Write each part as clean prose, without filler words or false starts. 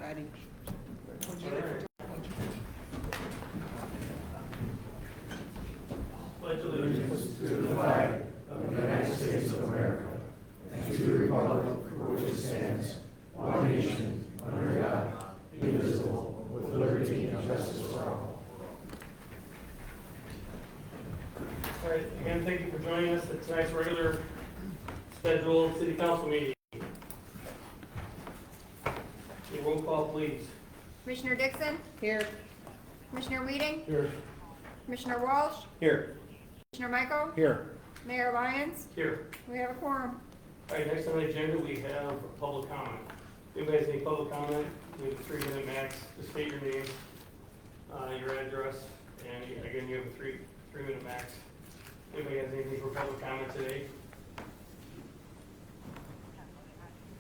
Ready. Pledge allegiance to the flag of the United States of America and to the republic for which it stands, one nation, under God, indivisible, with liberty and justice for all. All right, again, thank you for joining us at tonight's regular scheduled city council meeting. A roll call, please. Commissioner Dixon? Here. Commissioner Weeding? Here. Commissioner Walsh? Here. Commissioner Michael? Here. Mayor Lyons? Here. We have a quorum. All right, next on the agenda, we have public comment. If anybody has any public comment, we have a 3-minute max to state your name, your address, and again, you have a three-minute max. Anybody has anything for public comment today?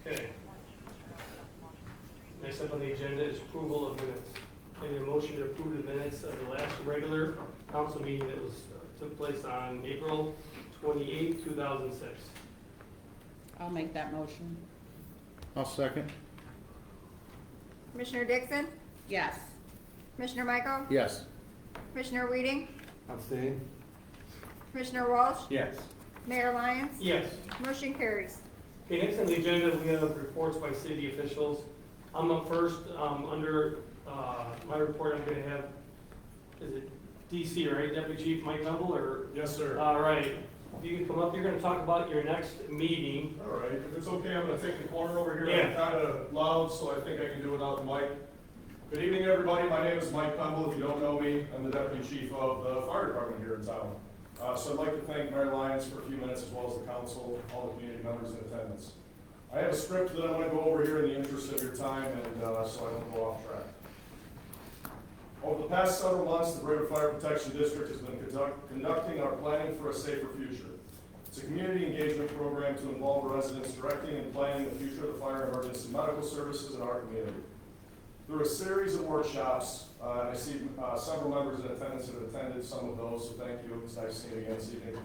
Okay. Next up on the agenda is approval of minutes. I need a motion to approve the minutes of the last regular council meeting that took place on April 28, 2006. I'll make that motion. I'll second. Commissioner Dixon? Yes. Commissioner Michael? Yes. Commissioner Weeding? Abstain. Commissioner Walsh? Yes. Mayor Lyons? Yes. Motion carries. Okay, next on the agenda, we have reports by city officials. I'm up first. Under my report, I'm going to have, is it DC, right? Deputy Chief Mike Humble, or? Yes, sir. All right. If you can come up, you're going to talk about your next meeting. All right, if it's okay, I'm gonna take the corner over here. Yeah. I'm kinda loud, so I think I can do it without the mic. Good evening, everybody. My name is Mike Pemble. If you don't know me, I'm the Deputy Chief of the Fire Department here in town. So I'd like to thank Mayor Lyons for a few minutes, as well as the council, all the community members in attendance. I have a script that I'm gonna go over here in the interest of your time, and so I don't go off track. Over the past several months, the Braidwood Fire Protection District has been conducting our Planning for a Safer Future. It's a community engagement program to involve residents directing and planning the future of the fire and emergency medical services in our community. Through a series of workshops, and I see several members in attendance have attended some of those, so thank you. It's nice seeing you again this evening.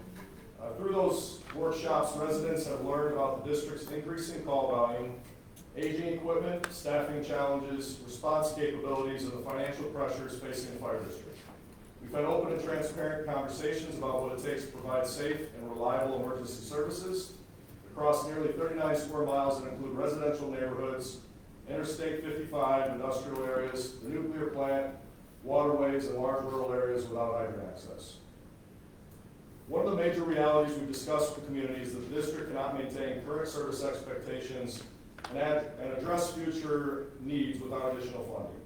Through those workshops, residents have learned about the district's increasing call volume, aging equipment, staffing challenges, response capabilities, and the financial pressures facing the fire district. We've had open and transparent conversations about what it takes to provide safe and reliable emergency services across nearly 39 square miles that include residential neighborhoods, Interstate 55, industrial areas, the nuclear plant, waterways, and large rural areas without hydrant access. One of the major realities we've discussed with the community is that the district cannot maintain current service expectations and address future needs without additional funding.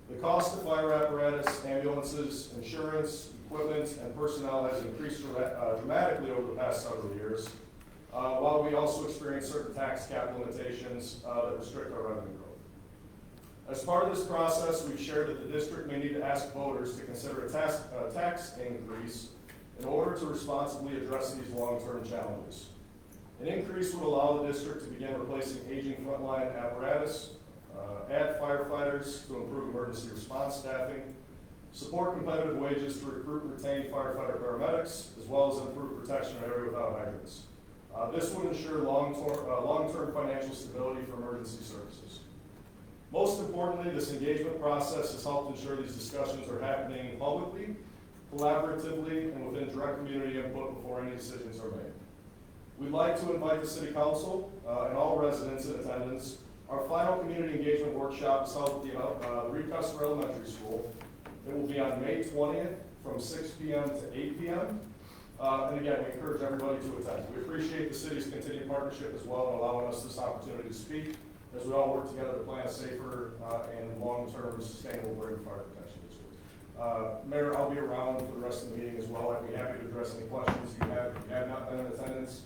The cost of fire apparatus, ambulances, insurance, equipment, and personnel has increased dramatically over the past several years, while we also experience certain tax cap limitations that restrict our revenue growth. As part of this process, we've shared that the district may need to ask voters to consider a tax increase in order to responsibly address these long-term challenges. An increase would allow the district to begin replacing aging frontline apparatus, add firefighters to improve emergency response staffing, support competitive wages to recruit and retain firefighter paramedics, as well as improve protection in area without hydrants. This would ensure long-term financial stability for emergency services. Most importantly, this engagement process has helped ensure these discussions are happening publicly, collaboratively, and within direct community input before any decisions are made. We'd like to invite the City Council and all residents in attendance. Our final community engagement workshop is held at the Reed Custer Elementary School. It will be on May 20th from 6 p.m. to 8 p.m. And again, we encourage everybody to attend. We appreciate the city's continued partnership as well in allowing us this opportunity to speak as we all work together to plan a safer and long-term sustainable Braidwood Fire Protection District. Mayor, I'll be around for the rest of the meeting as well. I'd be happy to address any questions you have. If you have not been in attendance,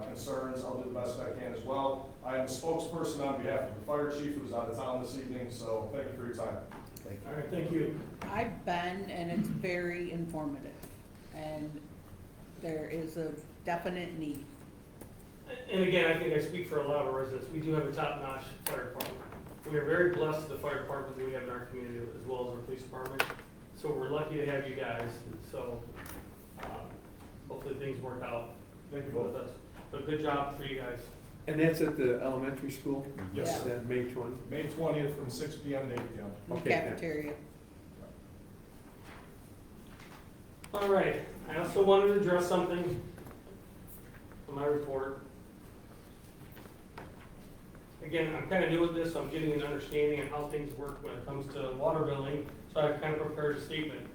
concerns, I'll do the best I can as well. I am a spokesperson on behalf of the fire chief who's out of town this evening, so thank you for your time. Thank you. All right, thank you. I've been, and it's very informative, and there is a definite need. And again, I think I speak for a lot of our residents. We do have a top-notch fire department. We are very blessed with the fire department that we have in our community, as well as our police department. So we're lucky to have you guys. So hopefully things work out Thank you both. with us. But good job for you guys. And that's at the elementary school? Yes, Yeah. sir. That May 20? May 20th from 6 PM to 8 PM. Okay. Cafeteria. All right, I also wanted to address something from my report. Again, I'm kind of new at this, so I'm getting an understanding of how things work when it comes to water billing, so I've kind of prepared a statement.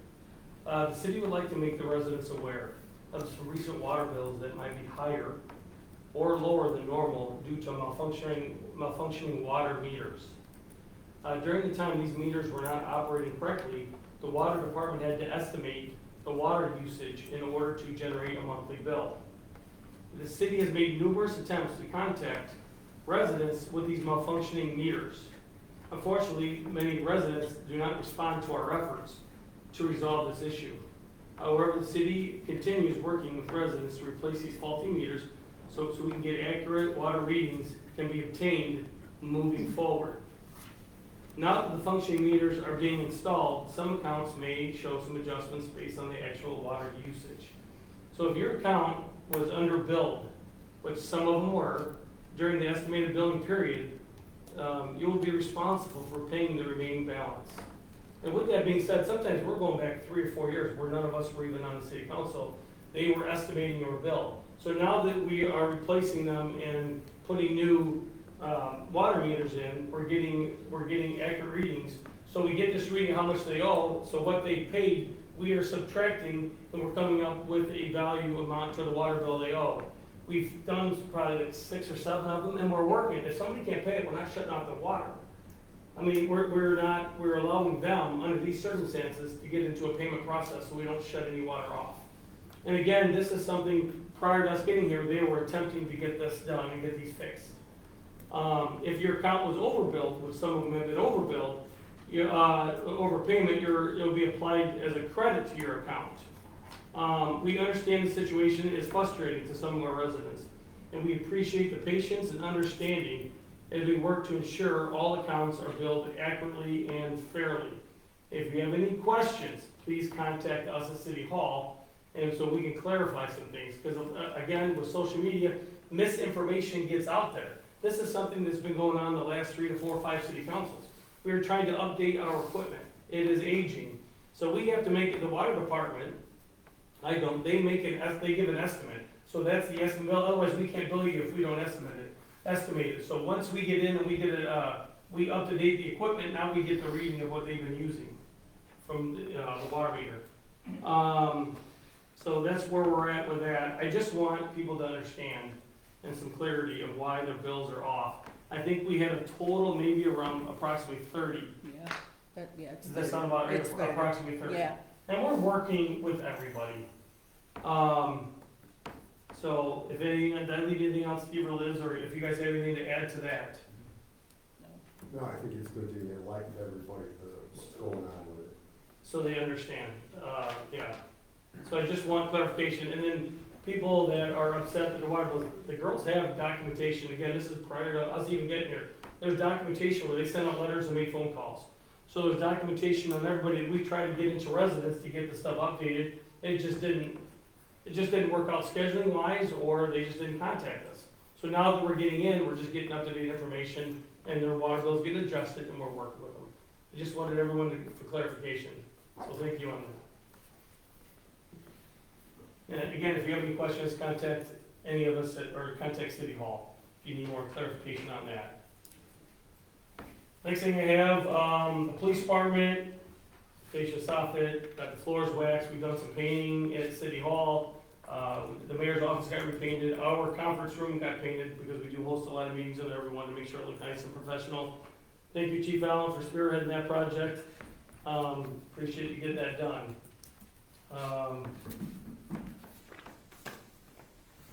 The city would like to make the residents aware of some recent water bills that might be higher or lower than normal due to malfunctioning water meters. During the time these meters were not operating correctly, the water department had to estimate the water usage in order to generate a monthly bill. The city has made numerous attempts to contact residents with these malfunctioning meters. Unfortunately, many residents do not respond to our efforts to resolve this issue. However, the city continues working with residents to replace these faulty meters so we can get accurate water readings can be obtained moving forward. Now that the functioning meters are being installed, some accounts may show some adjustments based on the actual water usage. So if your account was underbilled, which some of them were, during the estimated billing period, you will be responsible for paying the remaining balance. And with that being said, sometimes we're going back 3 or 4 years where none of us were even on the city council. They were estimating your bill. So now that we are replacing them and putting new water meters in, we're getting accurate readings. So we get this reading how much they owe, so what they paid, we are subtracting, and we're coming up with a value amount for the water bill they owe. We've done probably like 6 or 7 of them, and we're working. If somebody can't pay it, we're not shutting off the water. I mean, we're allowing them, under these circumstances, to get into a payment process so we don't shut any water off. And again, this is something, prior to us getting here, they were attempting to get this done and get these fixed. If your account was overbilled, which some of them have been overbilled, overpayment, it'll be applied as a credit to your account. We understand the situation is frustrating to some of our residents, and we appreciate the patience and understanding as we work to ensure all accounts are billed accurately and fairly. If you have any questions, please contact us at City Hall, and so we can clarify some things, because again, with social media, misinformation gets out there. This is something that's been going on the last 3 to 4 or 5 city councils. We are trying to update our equipment. It is aging. So we have to make it, the water department, they give an estimate. So that's the estimate, otherwise we can't bill you if we don't estimate it. So once we get in and we up to date the equipment, now we get the reading of what they've been using from the water meter. So that's where we're at with that. I just want people to understand and some clarity of why their bills are off. I think we had a total maybe around approximately 30. Yeah, it's. Does that sound about right? It's better. Approximately 30. Yeah, And we're working with everybody. So if did I leave anything else, Steve or Liz, or if you guys have anything to add to that? No, I think it's good to get like everybody, what's going on with it. So they understand, yeah. So I just want clarification, and then people that are upset that the water bills, the girls have documentation, again, this is prior to us even getting here. There's documentation where they sent out letters and made phone calls. So there's documentation on everybody, we tried to get into residents to get the stuff updated, it just didn't work out scheduling wise, or they just didn't contact us. So now that we're getting in, we're just getting up-to-date information, and their water bills getting adjusted, and we're working with them. I just wanted everyone for clarification, so thank you on that. And again, if you have any questions, contact any of us or contact City Hall if you need more clarification on that. Next thing I have, the police department, fascia soffit, got the floors waxed, we've done some painting at City Hall. The mayor's office got repainted, our conference room got painted because we do host a lot of meetings in there, we wanted to make sure it looked nice and professional. Thank you, Chief Allen, for spearheading that project. Appreciate you getting that done.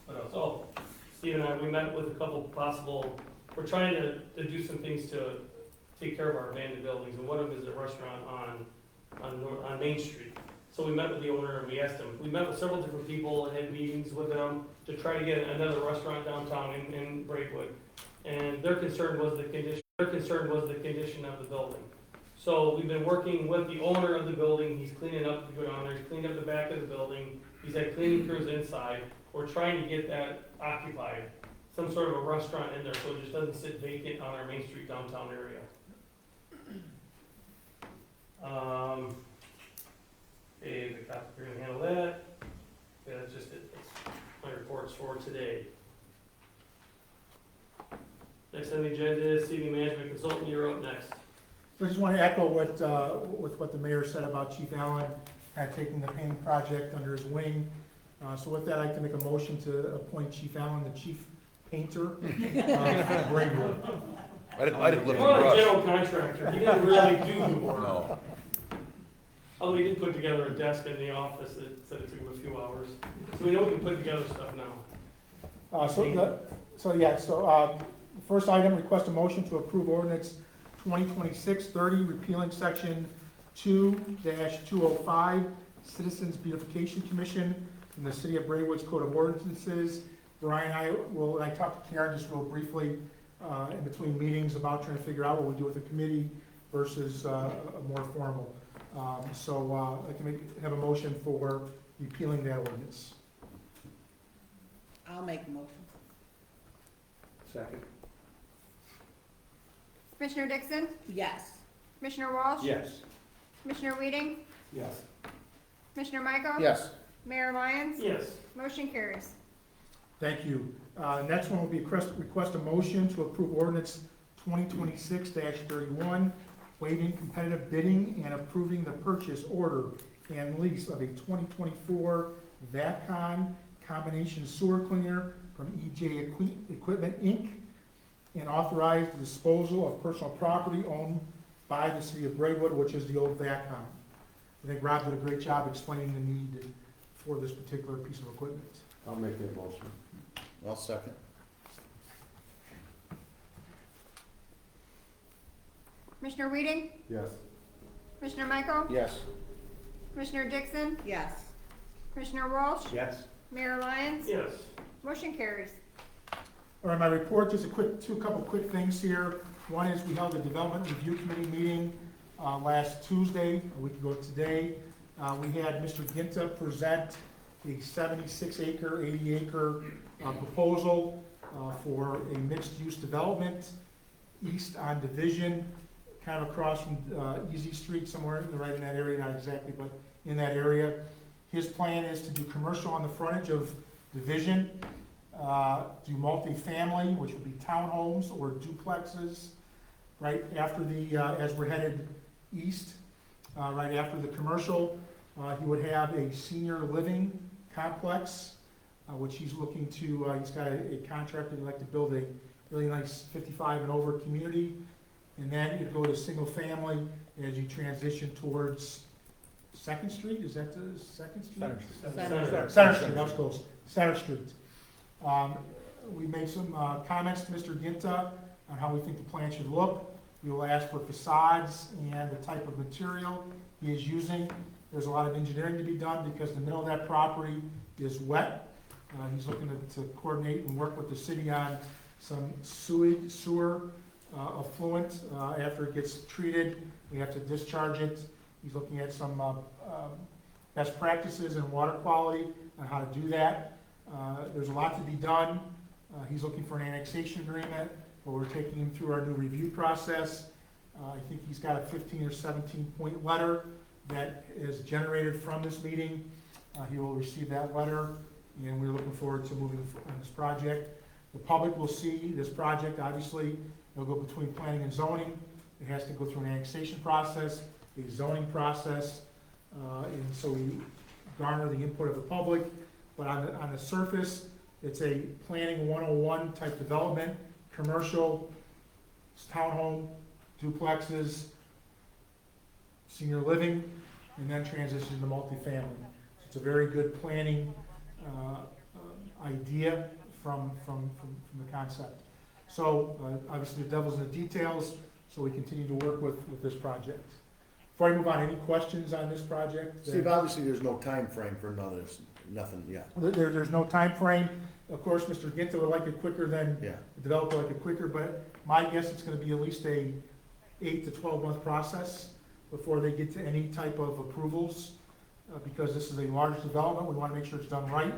What else? Oh, Steve and I, we met with a couple possible, we're trying to do some things to take care of our abandoned buildings, and one of them is a restaurant on Main Street. So we met with the owner and we asked him, we met with several different people and had meetings with them to try to get another restaurant downtown in Braidwood. And their concern was the condition of the building. So we've been working with the owner of the building, he's cleaning up, to go down there, he's cleaned up the back of the building, he's had cleaning crews inside. We're trying to get that occupied some sort of a restaurant in there, so it just doesn't sit vacant on our Main Street downtown area. Okay, the cop, we're gonna handle that. Yeah, that's just it, that's my reports for today. Next on the agenda is city management consultant, you're up next. So I just want to echo what the mayor said about Chief Allen, taking the painting project under his wing. So with that, I'd like to make a motion to appoint Chief Allen the chief painter of Braidwood. I didn't live in You're not a Rush. general contractor, he didn't really do the work. No. Although he did put together a desk in the office that said it took him a few hours. So we know we can put together stuff now. The first item, request a motion to approve ordinance 2026-30, repealing section 2-205, Citizens Beautification Commission in the City of Braidwood's Code of Ordinances. Brian and I talked to Karen just real briefly in between meetings about trying to figure out what we do with the committee versus a more formal. I can have a motion for repealing that ordinance. I'll make a motion. Second. Commissioner Dixon? Yes. Commissioner Walsh? Yes. Commissioner Weeding? Yes. Commissioner Michael? Yes. Mayor Lyons? Yes. Motion carries. Thank you. Next one will be request a motion to approve ordinance 2026-31, waiving competitive bidding and approving the purchase, order, and lease of a 2024 VACCON combination sewer cleaner from EJ Equipment, Inc., and authorize the disposal of personal property owned by the city of Braidwood, which is the old VACCON. I think Rob did a great job explaining the need for this particular piece of equipment. I'll make that motion. I'll second. Commissioner Weeding? Yes. Commissioner Michael? Yes. Commissioner Dixon? Yes. Commissioner Walsh? Yes. Mayor Lyons? Yes. Motion carries. All right, my report, just a couple quick things here. One is we held a development review committee meeting last Tuesday, a week ago today. We had Mr. Ginta present the 76-acre, 80-acre proposal for a mixed-use development east on Division, kind of across from Easy Street, somewhere right in that area, not exactly, but in that area. His plan is to do commercial on the frontage of Division, do multifamily, which would be townhomes or duplexes, right after as we're headed east, right after the commercial. He would have a senior living complex, which he's looking to, he's got a contractor who'd like to build a really nice 55 and over community. And then you'd go to single family as you transition towards Second Street, is that the Second Street? Center Street, that was close, Center Street. We made some comments to Mr. Ginta on how we think the plan should look. We will ask for facades and the type of material he is using. There's a lot of engineering to be done because the middle of that property is wet. He's looking to coordinate and work with the city on some sewer effluent. After it gets treated, we have to discharge it. He's looking at some best practices in water quality on how to do that. There's a lot to be done. He's looking for an annexation agreement, but we're taking him through our new review process. I think he's got a 15 or 17 point letter that is generated from this meeting. He will receive that letter, and we're looking forward to moving on this project. The public will see this project, obviously. It'll go between planning and zoning. It has to go through an annexation process, a zoning process, and so we garner the input of the public. But on the surface, it's a planning 101 type development, commercial, townhome, duplexes, senior living, and then transition to multifamily. So it's a very good planning idea from the concept. So obviously the devil's in the details, so we continue to work with this project. Before I move on, any questions on this project? Steve, obviously there's no time frame for none of this, nothing yet. There's no time frame. Of course, Mr. Ginta would like it quicker than Yeah. the developer would like it quicker, but my guess it's gonna be at least a 8 to 12 month process before they get to any type of approvals, because this is a large development. We wanna make sure it's done right.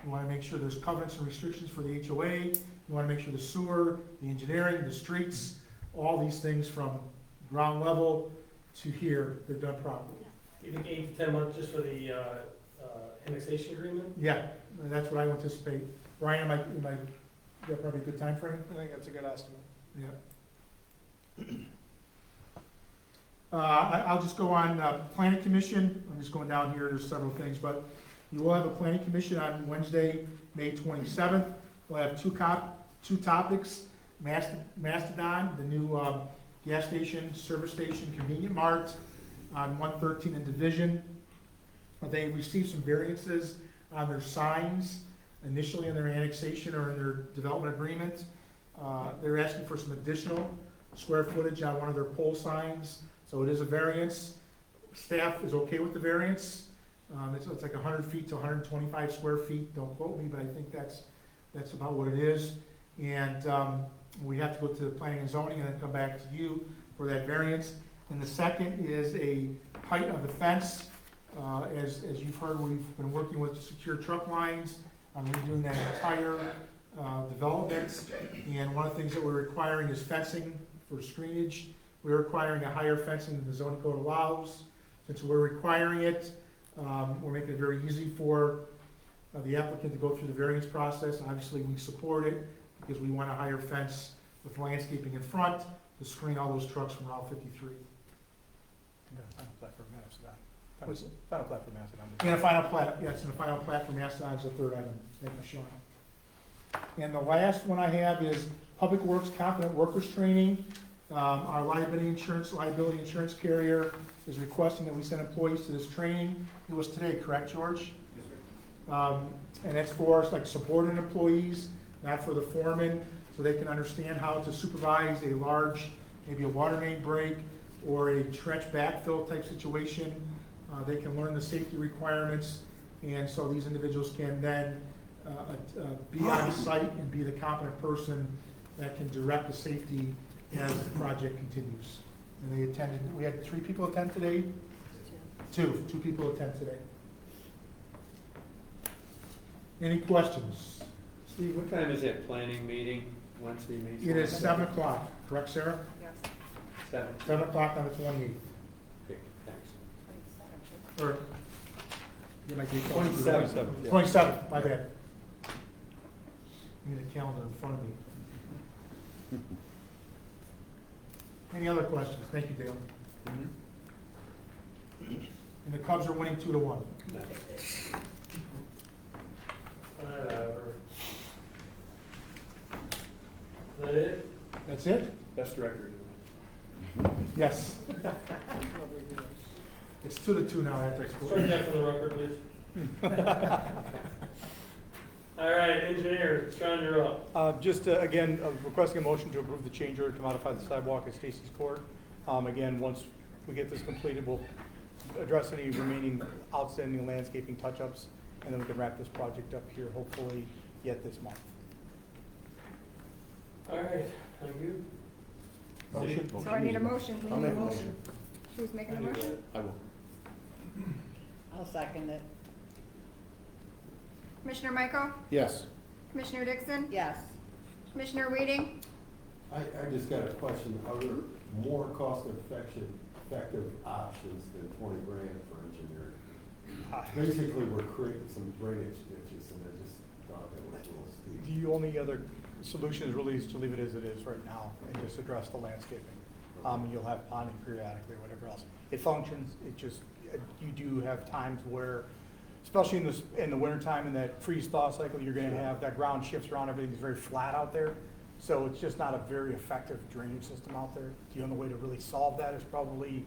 We wanna make sure there's covenants and restrictions for the HOA, We want to make sure the sewer, the engineering, the streets, all these things from ground level to here, they're done properly. You think 8 to 10 months just for the annexation agreement? Yeah, that's what I anticipate. Ryan, am I, that probably a good time frame? I think that's a good estimate. Yeah. I'll just go on, planning commission, I'm just going down here, there's several things, but you will have a planning commission on Wednesday, May 27th. We'll have two topics, Mastodon, the new, gas station, service station, convenient mart on 113 and Division. They received some variances on their signs, initially in their annexation or in their development agreement. They're asking for some additional square footage on one of their pole signs, so it is a variance. Staff is okay with the variance. It's like 100 feet to 125 square feet, don't quote me, but I think that's about what it is. And we have to go to the planning and zoning and then come back to you for that variance. And the second is a height of the fence. As you've heard, we've been working with secure truck lines on redoing that entire development. And one of the things that we're requiring is fencing for screenage. We're requiring a higher fencing than the zoning code allows. Since we're requiring it, we're making it very easy for the applicant to go through the variance process. Obviously, we support it because we want a higher fence with landscaping in front to screen all those trucks from Route 53. Final plat for Mastodon. Final plat for Mastodon. And a final plat, yes, and a final plat for Mastodon is the third item. Thank you, Sean. And the last one I have is Public Works Competent Workers Training. Our liability insurance carrier is requesting that we send employees to this training. It was today, correct, George? Yes, sir. And that's for like subordinate employees, not for the foreman, so they can understand how to supervise a large, maybe a water main break or a trench backfill type situation. They can learn the safety requirements, and so these individuals can then be on site and be the competent person that can direct the safety as the project continues. And they attended, we had 3 people attend today? Two people attend today. Any questions? Steve, what time is that planning meeting, Wednesday, May? It is 7 o'clock, correct, Sarah? Yes. 7 o'clock on the 28th. Okay, thanks. Or, get my date. 27. 27, my bad. I need a calendar in front of me. Any other questions? Thank you, Dale. And the Cubs are winning 2-1. Whatever. Is that it? That's it? Best record. Yes. It's 2-2 now after Strike exposure. that for the record, please. All right, engineer, Sean, you're up. Just, again, requesting a motion to approve the change order to modify the sidewalk at Stacy's Court. Again, once we get this completed, we'll address any remaining outstanding landscaping touch-ups, and then we can wrap this project up here, hopefully, yet this month. All right, thank you. Motion. So I need a motion. We I'll need a make a motion. motion. Who's making the motion? I will. I'll second it. Commissioner Michael? Yes. Commissioner Dixon? Yes. Commissioner Weeding? I just got a question, are there more cost-effective options than 20 grand for engineering? Basically, we're creating some drainage ditches, and I just thought that was a little steep. The only other solution is really to leave it as it is right now and just address the landscaping. You'll have ponding periodically, whatever else. It functions, it just, you do have times where, especially in the wintertime, in that freeze-thaw cycle, you're gonna have, that ground shifts around, everything's very flat out there. So it's just not a very effective drainage system out there. The only way to really solve that is probably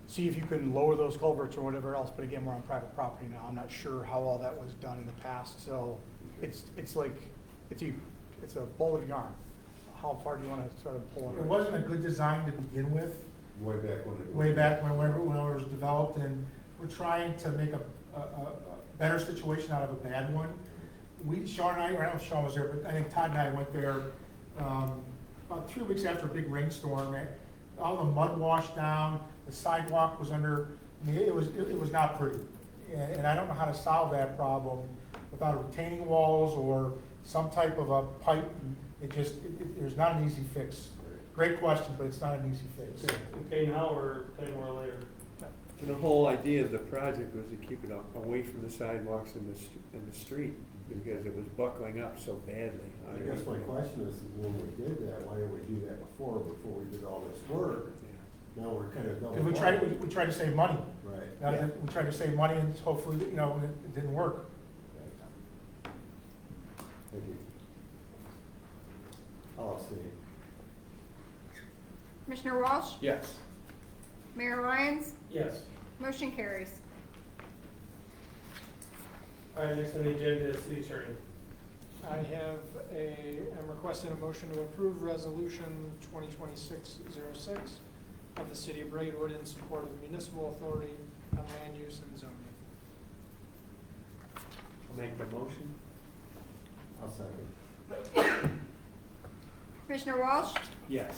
see if you can lower those culverts or whatever else, but again, we're on private property now. I'm not sure how all that was done in the past, so it's a ball of yarn. How far do you wanna sort of pull it? It wasn't a good design to begin with, Way back when it was. way back when it was developed, and we're trying to make a better situation out of a bad one. Sean and I don't know if Sean was there, but I think Todd and I went there about 3 weeks after a big rainstorm. All the mud washed down, the sidewalk was under, I mean, it was not pretty. And I don't know how to solve that problem without retaining walls or some type of a pipe. There's not an easy fix. Great question, but it's not an easy fix. Okay, now or 10 more later? And the whole idea of the project was to keep it away from the sidewalks and the street, because it was buckling up so badly. I guess my question is, when we did that, why didn't we do that before we did all this work? Now we're kind of double. Because we tried to save money. Right. We tried to save money and hopefully, it didn't work. Thank you. I'll abstain. Commissioner Walsh? Yes. Mayor Lyons? Yes. Motion carries. All right, next on the agenda is city attorney. I'm requesting a motion to approve resolution 2026-06 of the city of Braidwood in support of the municipal authority on land use and zoning. I'll make the motion. I'll second. Commissioner Walsh? Yes.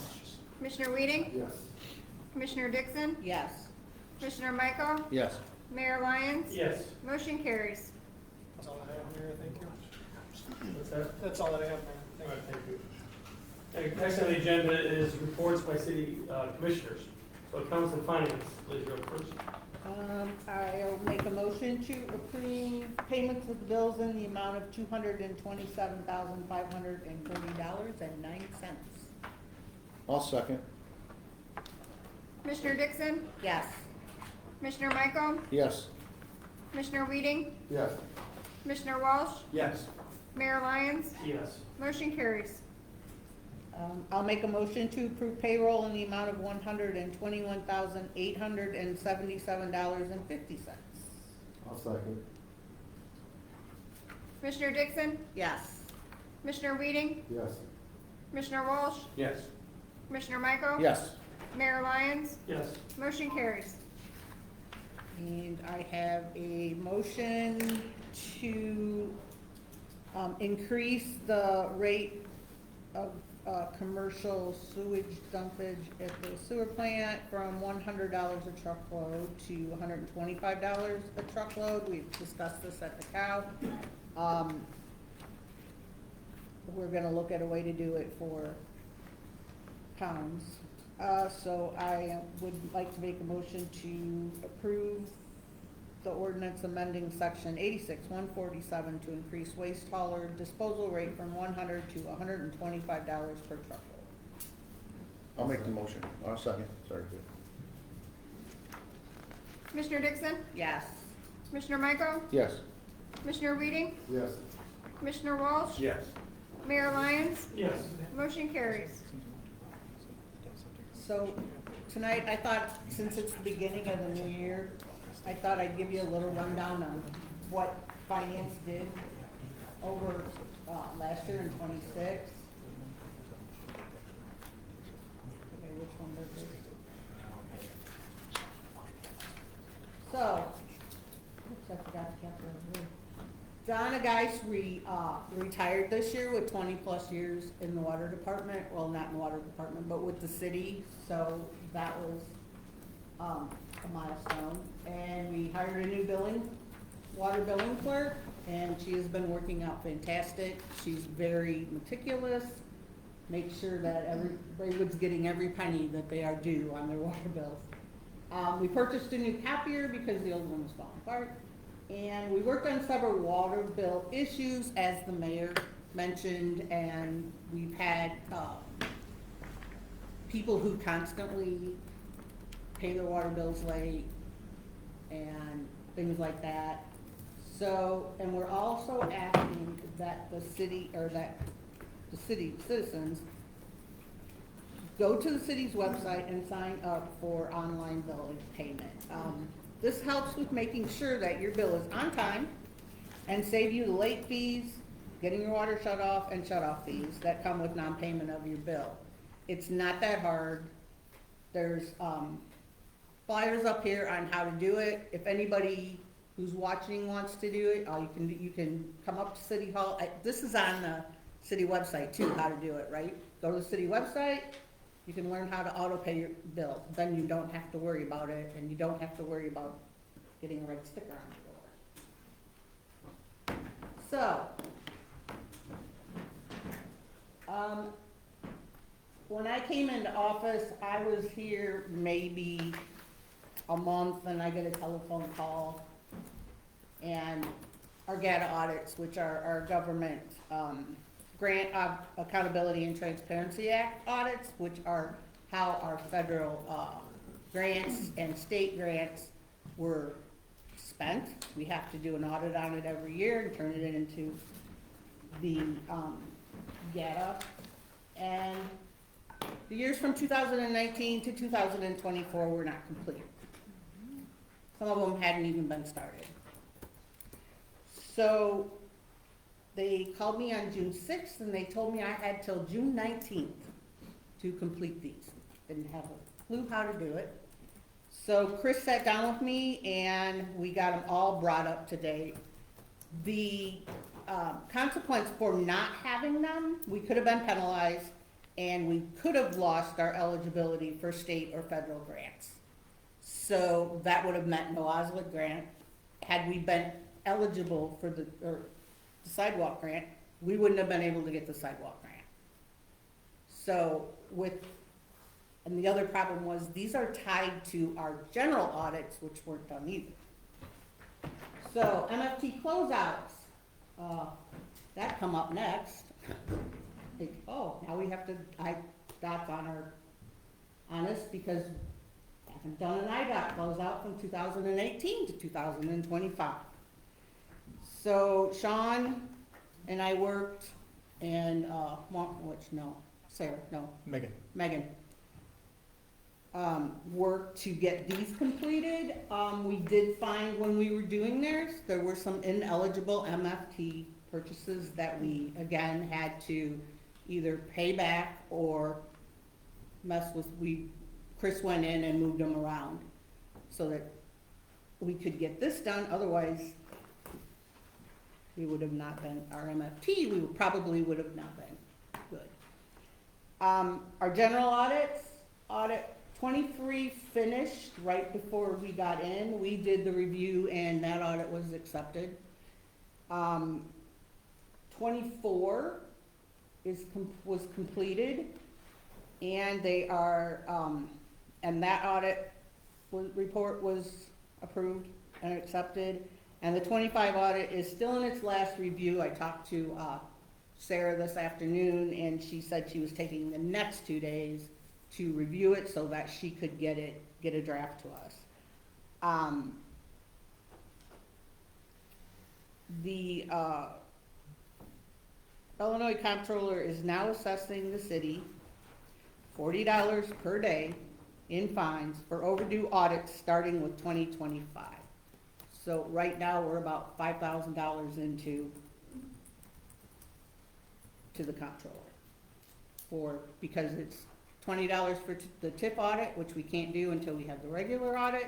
Commissioner Weeding? Yes. Commissioner Dixon? Yes. Commissioner Michael? Yes. Mayor Lyons? Yes. Motion carries. That's all I have, Mayor, thank you. What's that? That's all that I have, Mayor. All Thank right, thank you. Okay, next on the agenda is reports by city commissioners. So accounts and finance, Liz, you're up first. I'll make a motion to approve payments of the bills in the amount of $227,540.09. I'll second. Commissioner Dixon? Yes. Commissioner Michael? Yes. Commissioner Weeding? Yes. Commissioner Walsh? Yes. Mayor Lyons? Yes. Motion carries. I'll make a motion to approve payroll in the amount of $121,877.50. I'll second. Commissioner Dixon? Yes. Commissioner Weeding? Yes. Commissioner Walsh? Yes. Commissioner Michael? Yes. Mayor Lyons? Yes. Motion carries. And I have a motion to increase the rate of commercial sewage dumpage at the sewer plant from $100 a truckload to $125 a truckload. We've discussed this at the cow. We're gonna look at a way to do it for pounds. So I would like to make a motion to approve the ordinance amending section 86-147 to increase waste hauler disposal rate from $100 to $125 per truckload. I'll make the motion. I'll second. Sorry. Commissioner Dixon? Yes. Commissioner Michael? Yes. Commissioner Weeding? Yes. Commissioner Walsh? Yes. Mayor Lyons? Yes. Motion carries. So tonight, I thought, since it's the beginning of the new year, I thought I'd give you a little rundown on what finance did over last year in '26. Okay, which one was it? So, oops, I forgot to capture it. Donna Geis retired this year with 20-plus years in the water department. Well, not in the water department, but with the city. So that was a milestone. And we hired a new water billing clerk, and she has been working out fantastic. She's very meticulous, makes sure that everybody's getting every penny that they are due on their water bills. We purchased a new copier because the old one was falling apart. And we worked on several water bill issues, as the mayor mentioned, and we've had people who constantly pay their water bills late and things like that. So, and we're also asking that the city citizens go to the city's website and sign up for online billing payment. This helps with making sure that your bill is on time and save you the late fees, getting your water shut off, and shut-off fees that come with non-payment of your bill. It's not that hard. There's flyers up here on how to do it. If anybody who's watching wants to do it, you can come up to City Hall. This is on the city website too, how to do it, right? Go to the city website. You can learn how to auto pay your bill. Then you don't have to worry about it, and you don't have to worry about getting a red sticker on the door. So, When I came into office, I was here maybe a month and I get a telephone call. And our GATA audits, which are our government, Grant Accountability and Transparency Act audits, which are how our federal, grants and state grants were spent. We have to do an audit on it every year and turn it into the, GATA. And the years from 2019 to 2024 were not complete. Some of them hadn't even been started. So they called me on June 6th and they told me I had till June 19th to complete these. Didn't have a clue how to do it. So Chris sat down with me and we got them all brought up to date. The consequence for not having them, we could have been penalized and we could have lost our eligibility for state or federal grants. So that would have meant no OSLID grant. Had we been eligible for the sidewalk grant, we wouldn't have been able to get the sidewalk grant. So and the other problem was these are tied to our general audits, which weren't done either. So MFT closeouts, that come up next. Oh, now we have to, dots on us because I haven't done an IDOT closeout from 2018 to 2025. So Sean and I worked and, Megan. Worked to get these completed. We did find when we were doing theirs, there were some ineligible MFT purchases that we, again, had to either pay back or Chris went in and moved them around so that we could get this done, otherwise we would have not been, our MFT, we probably would have not been good. Our general audit 23 finished right before we got in. We did the review and that audit was accepted. 24 was completed and they are, and that audit report was approved and accepted. And the 25 audit is still in its last review. I talked to Sarah this afternoon and she said she was taking the next 2 days to review it so that she could get a draft to us. The Illinois Comptroller is now assessing the city $40 per day in fines for overdue audits starting with 2025. So right now, we're about $5,000 into the comptroller because it's $20 for the TIF audit, which we can't do until we have the regular audit,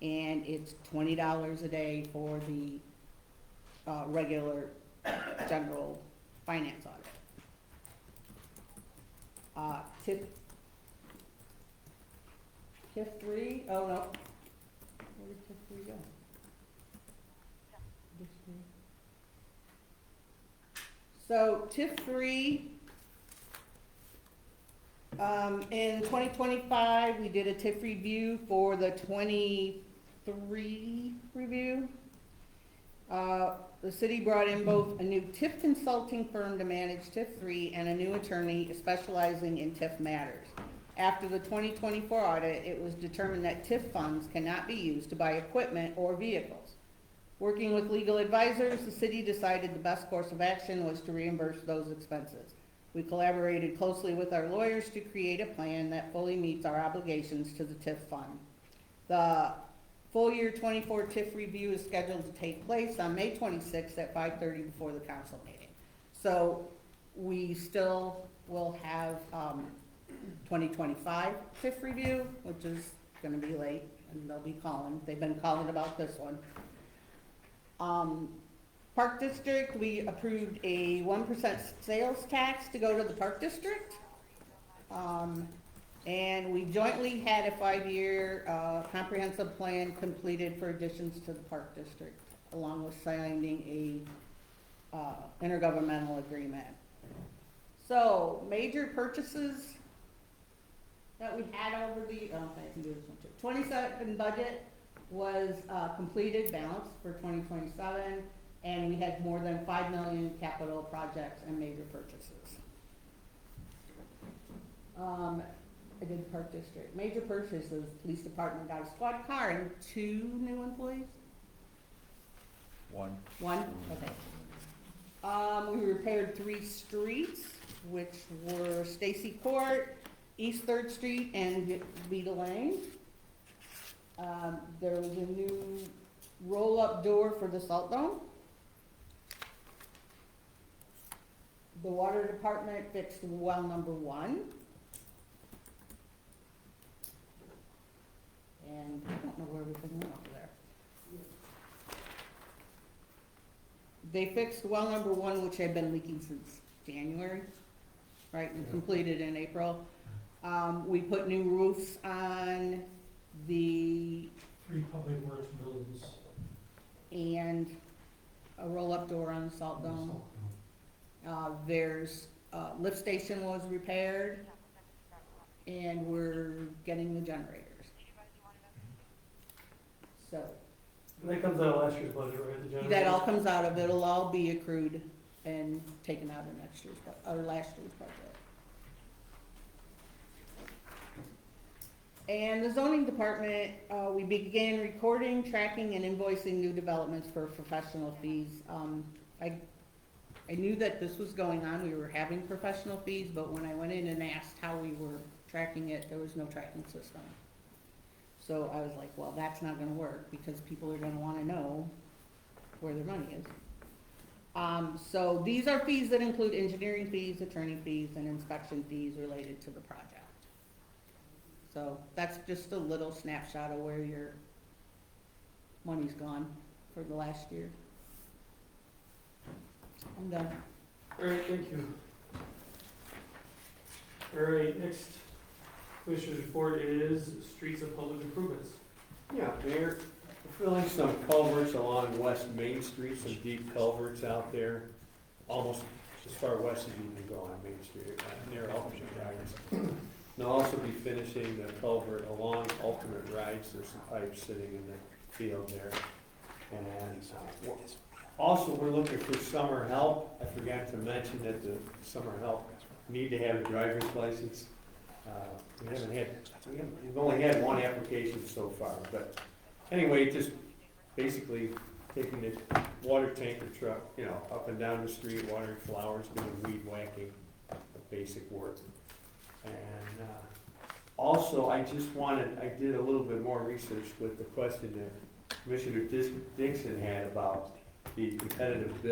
and it's $20 a day for the regular general finance audit. TIF 3, oh no, where did TIF 3 go? So TIF 3, in 2025, we did a TIF review for the 23 review. The city brought in both a new TIF consulting firm to manage TIF 3 and a new attorney specializing in TIF matters. After the 2024 audit, it was determined that TIF funds cannot be used to buy equipment or vehicles. Working with legal advisors, the city decided the best course of action was to reimburse those expenses. We collaborated closely with our lawyers to create a plan that fully meets our obligations to the TIF fund. The full year 24 TIF review is scheduled to take place on May 26th at 5:30 before the council meeting. So we still will have 2025 TIF review, which is going to be late, and they'll be calling. They've been calling about this one. Park District, we approved a 1% sales tax to go to the Park District. And we jointly had a 5-year comprehensive plan completed for additions to the Park District, along with signing a intergovernmental agreement. So, major purchases that we had over the, oh, I can do this one too. 27 budget was, completed, balance for 2027, and we had more than 5 million capital projects and major purchases. I did Park District. Major purchases, police department got a squad car and 2 new employees? One. One? Okay. We repaired 3 streets, which were Stacy Court, East Third Street, and Vita Lane. There was a new roll-up door for the salt dome. The water department fixed well number 1. And I don't know where everything went over there. They fixed well number 1, which had been leaking since January, right, and completed in April. We put new roofs on the, 3 public works buildings. and a roll-up door on the salt dome. There's, lift station was repaired, and we're getting the generators. So, And that comes out of last year's budget, right, the general? that all comes out of, it'll all be accrued and taken out of next year's, or last year's budget. And the zoning department, we began recording, tracking, and invoicing new developments for professional fees. I knew that this was going on, we were having professional fees, but when I went in and asked how we were tracking it, there was no tracking system. So I was like, well, that's not gonna work, because people are gonna wanna know where their money is. So these are fees that include engineering fees, attorney fees, and inspection fees related to the project. So that's just a little snapshot of where your money's gone for the last year. I'm done. All right, thank you. All right, next Commissioner's report is streets and public improvements. Yeah, Mayor, we're filling some culverts along West Main Street, some deep culverts out there, almost as far west as you can go on Main Street, near Ultimate Rides. They'll also be finishing the culvert along Ultimate Rides, there's some pipes sitting in the field there. And also, we're looking for summer help. I forgot to mention that the summer help need to have a driver's license. We've only had 1 application so far, but anyway, just basically taking the water tanker truck, up and down the street, watering flowers, doing weed whacking, basic work. And also, I did a little bit more research with the question that Commissioner Dixon had about the competitive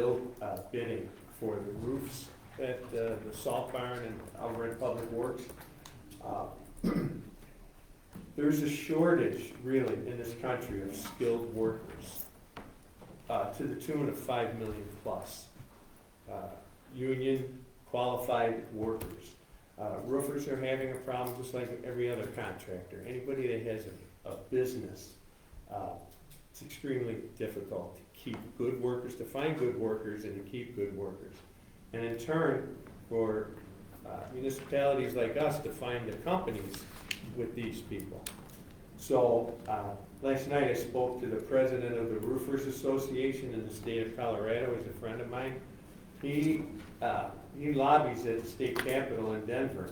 bidding for the roofs at the salt barn and over at Public Works. There's a shortage, really, in this country of skilled workers, to the tune of 5 million plus. Union qualified workers. Roofers are having a problem just like every other contractor. Anybody that has a business, it's extremely difficult to keep good workers, to find good workers and to keep good workers. And in turn, for municipalities like us to find the companies with these people. So last night I spoke to the president of the Roofers Association in the state of Colorado. He's a friend of mine. He lobbies at the state capitol in Denver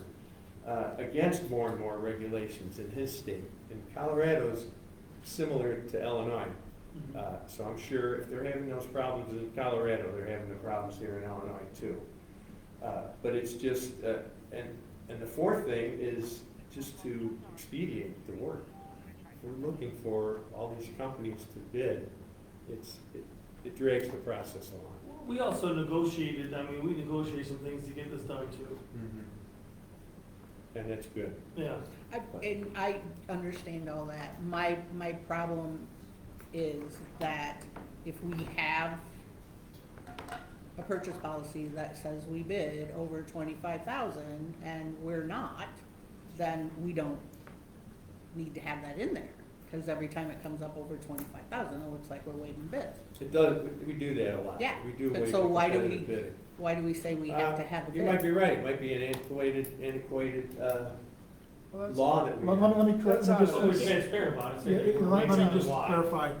against more and more regulations in his state. And Colorado's similar to Illinois. So I'm sure if they're having those problems in Colorado, they're having the problems here in Illinois too. But it's just, and the fourth thing is just to expedite the work. We're looking for all these companies to bid. It drags the process along. We also negotiated, we negotiated some things to get this done too. And that's good. Yeah. And I understand all that. My problem is that if we have a purchase policy that says we bid over 25,000 and we're not, then we don't need to have that in there. Because every time it comes up over 25,000, it looks like we're waiving bids. It does, we do that a lot. Yeah, We do but waive so why do competitive we- bidding. Why do we say we have to have a bid? You might be right, it might be an antiquated, Well, that's- law that we Let have. me correct, That's let me So we're just, transparent about it. yeah, so let we're me making just why. clarify.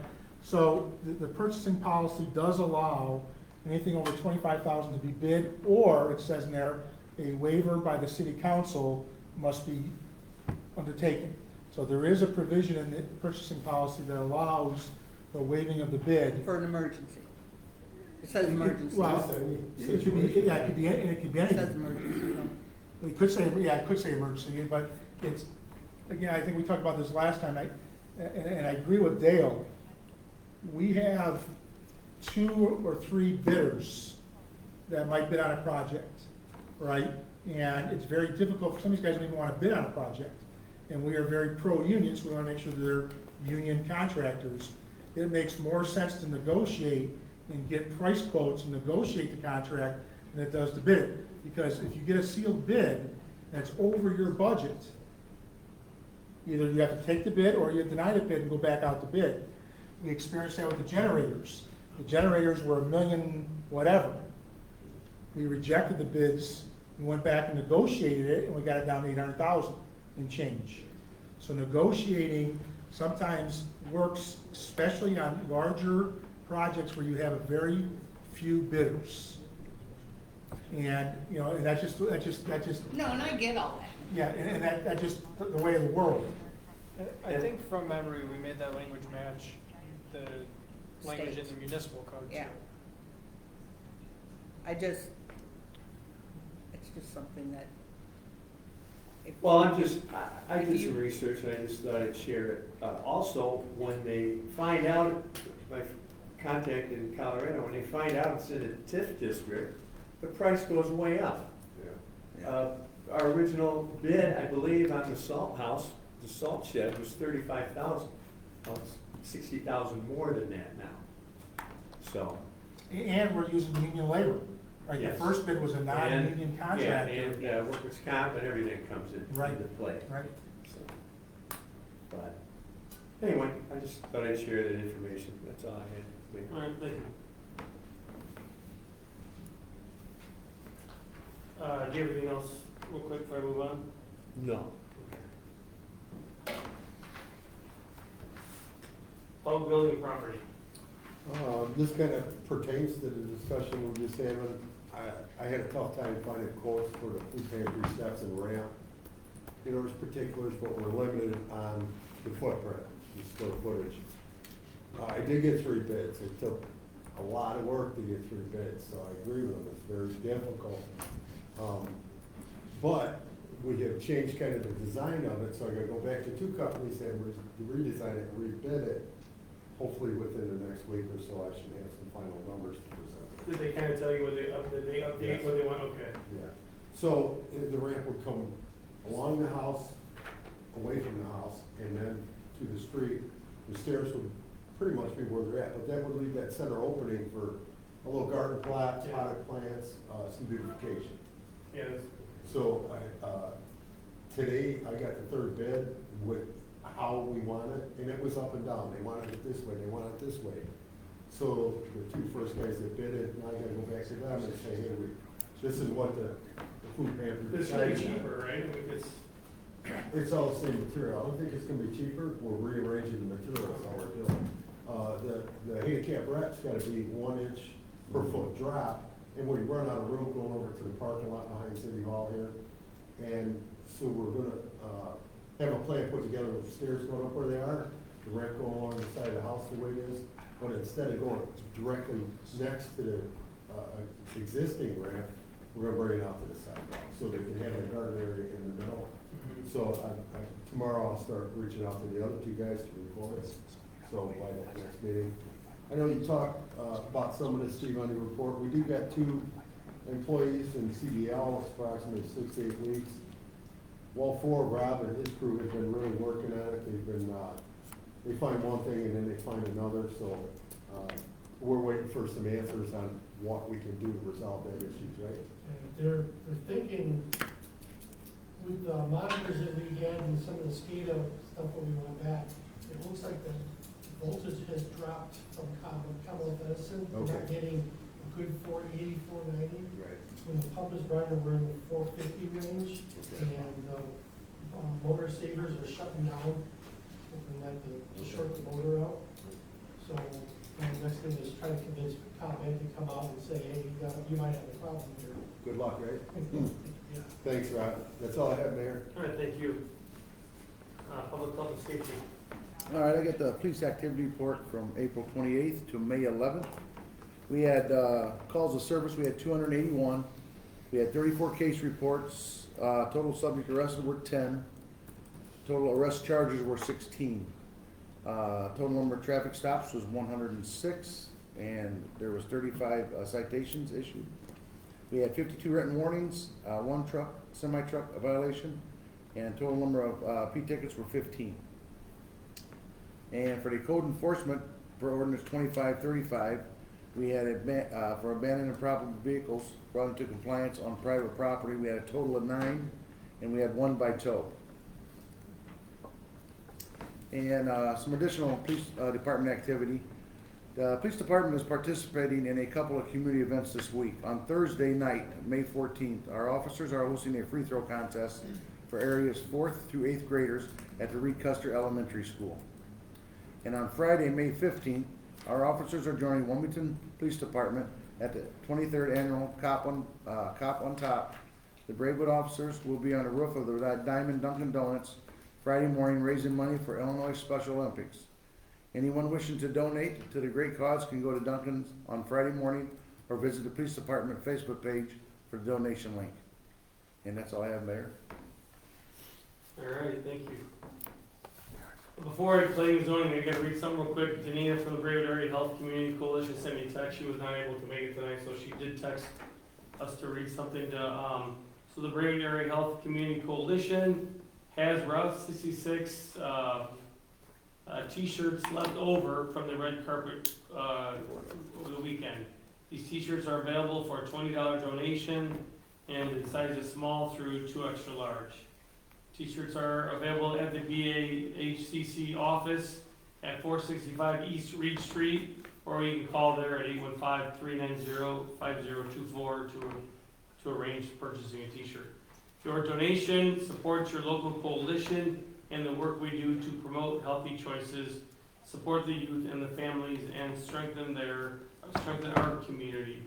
So the purchasing policy does allow anything over 25,000 to be bid, or it says in there, a waiver by the city council must be undertaken. So there is a provision in the purchasing policy that allows the waiving of the bid. For an emergency. It says emergency. Well, it could be, yeah, it could be, it could be It says anything. emergency. It could say, yeah, it could say emergency, but it's, again, I think we talked about this last time, and I agree with Dale. We have 2 or 3 bidders that might bid on a project, right? And it's very difficult for some of these guys to even want to bid on a project. And we are very pro-union, so we want to make sure they're union contractors. It makes more sense to negotiate and get price quotes and negotiate the contract than it does to bid it. Because if you get a sealed bid that's over your budget, either you have to take the bid or you deny the bid and go back out to bid. We experienced that with the generators. The generators were $1 million whatever. We rejected the bids, we went back and negotiated it, and we got it down to 800,000 and change. So negotiating sometimes works, especially on larger projects where you have a very few bidders. And, you know, and that's just, No, and I get all that. yeah, and that's just the way of the world. I think from memory, we made that language match the language in the municipal code too. Yeah. It's just something that. Well, I If did you- some research and I just thought I'd share it. Also, when they find out, my contacted in Colorado, when they find out it's in a TIF district, the price goes way up. Our original bid, I believe, on the salt house, the salt shed was 35,000. Well, it's 60,000 more than that now. So. And we're using union labor, right? Yes. The first bid was a non-union Yeah, contractor. and workers' comp and everything comes Right. into play. Right. So, but, anyway, I just thought I'd share that information, that's all I had. All right, thank you. Do you have anything else, real quick, before I move on? No. Public building and property. This kind of pertains to the discussion we were just having. I had a tough time finding quotes for the food pantry steps and ramp. You know, there's particulars, but we're limited on the footprint, the square footage. I did get 3 bids. It took a lot of work to get 3 bids, so I agree with them. It's very difficult. But we have changed kind of the design of it, so I gotta go back to 2 companies that redesign it, rebid it. Hopefully within the next week or so, I should have some final numbers to present. Did they kind of tell you what they update, what they want, okay. Yeah. So the ramp would come along the house, away from the house, and then to the street. The stairs would pretty much be where they're at, but that would leave that center opening for a little garden plot, potted plants, some beautification. Yeah, So today, I got the 3rd bid with how we want it, and it was up and down. They wanted it this way, they wanted it this way. So the 2 first guys that bid it, now I gotta go back to them and say, hey, this is what the food pantry. it's gonna be cheaper, right? I mean, It's all the same material. I don't think it's gonna be cheaper. We're rearranging the materials, all we're doing. The handicap rack's gotta be 1 inch per foot drop, and we run out of room going over to the parking lot behind City Hall here. And so we're gonna, have a plan put together with stairs going up where they are, the ramp going along the side of the house the way it is, but instead of going directly next to the, existing ramp, we're gonna bring it out to the sidewalk, so they can have a garden area in the middle. So tomorrow I'll start reaching out to the other 2 guys to report it, so by the next meeting. I know you talked about some of this, Steve, on your report. We do got 2 employees in CDL, it's approximately 6 to 8 weeks. Well, 4, Rob and his crew have been really working on it. They've been, they find one thing and then they find another, so we're waiting for some answers on what we can do to resolve that issue, right? They're thinking with the monitors that we had and some of the SCADA stuff when we went back, it looks like the voltage has dropped from Kamala Edison. We're not Okay. getting a good 480, 490. Right. When the pump is running, we're in the 450 range, and the motor savers are shutting down, hoping that to short the motor out. So, the next thing is try to convince ComEd to come out and say, hey, you might have a problem here. Good luck, right? Yeah. Thanks, Rod. That's all I have, Mayor. All right, thank you. Public health and safety. All right, I got the police activity report from April 28th to May 11th. We had calls of service, we had 281. We had 34 case reports. Total subject arrested were 10. Total arrest charges were 16. Total number of traffic stops was 106, and there was 35 citations issued. We had 52 written warnings, one semi-truck violation, and total number of P tickets were 15. And for the code enforcement, for ordinance 2535, we had for abandoned and improper vehicles brought into compliance on private property, we had a total of 9, and we had 1 by tow. And some additional police department activity. The police department is participating in a couple of community events this week. On Thursday night, May 14th, our officers are hosting a free throw contest for areas 4th through 8th graders at the Reed Custer Elementary School. And on Friday, May 15th, our officers are joining Wilmington Police Department at the 23rd Annual Cop on Top. The Braidwood officers will be on the roof of the Diamond Dunkin' Donuts Friday morning raising money for Illinois Special Olympics. Anyone wishing to donate to the great cause can go to Dunkin's on Friday morning or visit the police department Facebook page for the donation link. And that's all I have, Mayor. All right, thank you. Before I play the zoning, I gotta read something real quick. Danita from the Braidwood Area Health Community Coalition sent me a text. She was not able to make it tonight, so she did text us to read something to, so the Braidwood Area Health Community Coalition has Route 66, t-shirts left over from the red carpet, over the weekend. These t-shirts are available for a $20 donation and in sizes small through 2 extra large. T-shirts are available at the BAHCC office at 465 East Reed Street, or you can call there at 815-390-5024 to arrange purchasing a t-shirt. Your donation supports your local coalition and the work we do to promote healthy choices, support the youth and the families, and strengthen our community.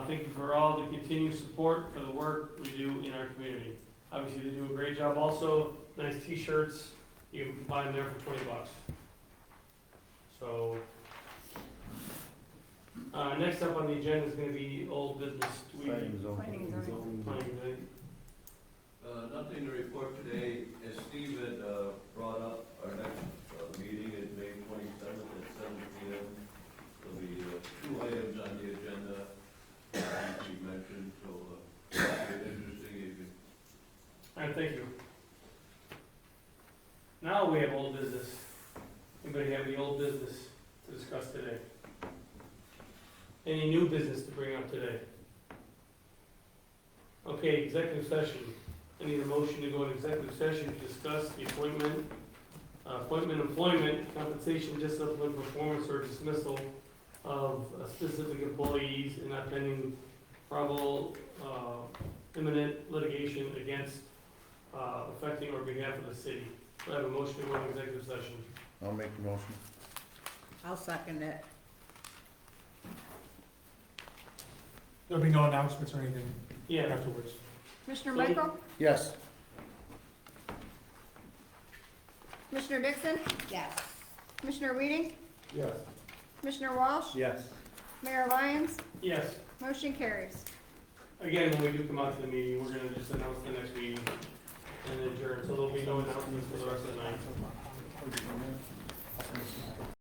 Thank you for all the continued support for the work we do in our community. Obviously, they do a great job. Also, nice t-shirts. You can buy them there for $20. So, next up on the agenda is going to be old business. Planning zone. Planning. Nothing to report today. As Steve had brought up, our next meeting is May 27th at 7 p.m. There'll be 2 items on the agenda we mentioned, so it's interesting. You can... All right, thank you. Now we have old business. Anybody have any old business to discuss today? Any new business to bring up today? Okay, executive session. I need a motion to go into executive session to discuss the appointment, employment, compensation, discipline, performance, or dismissal of specific employees and not pending probable imminent litigation against affecting or behalf of the city. Do I have a motion to go into executive session? I'll make the motion. I'll second it. There'll be no announcements or anything Yeah. afterwards. Commissioner Michael? Yes. Commissioner Dixon? Yes. Commissioner Weeding? Yes. Commissioner Walsh? Yes. Mayor Lyons? Yes. Motion carries. Again, when we do come out to the meeting, we're gonna just announce the next meeting and adjourn, so there'll be no announcements for the rest of the night.